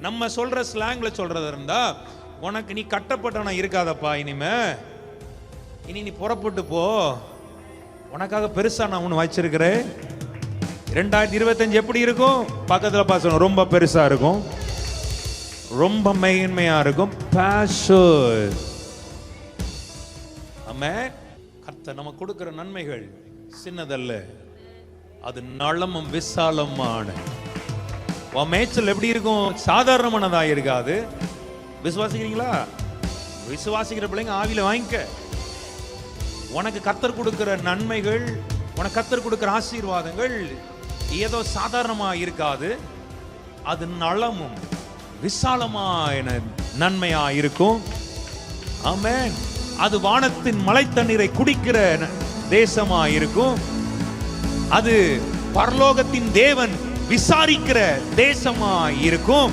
நம்ம சொல்ற ஸ்லாங்ல சொல்றது இருந்தா, உனக்கு நீ கட்டப்பட்டவனா இருக்காதப்பா, இனி நீ புறப்பட்டு போ, உனக்காக பெருசா நான் ஒன்று வச்சிருக்கிறேன். 2025 எப்படி இருக்கும்? பக்கத்துல பாசனம் ரொம்ப பெருசா இருக்கும், ரொம்ப மேன்மையா இருக்கும். பாஷர் ஆமென். கர்த்தர் நமக்கு கொடுக்கிற நன்மைகள் சின்னதல்ல, அது நலமும் விசாலமான. மேய்ச்சல் எப்படி இருக்கும்? சாதாரணமானதா இருக்காது. விசுவாசிக்கிறீங்களா? விசுவாசிக்கிற பிள்ளைங்க ஆவியில வாங்கிக்க. உனக்கு கர்த்தர் கொடுக்கிற நன்மைகள், உனக்கு கர்த்தர் கொடுக்கிற ஆசீர்வாதங்கள் ஏதோ சாதாரணமா இருக்காது, அது நலமும் விசாலமான நன்மையா இருக்கும். ஆமென். அது வானத்தின் மழை தண்ணீரை குடிக்கிற தேசமா இருக்கும். அது பரலோகத்தின் தேவன் விசாரிக்கிற தேசமா இருக்கும்.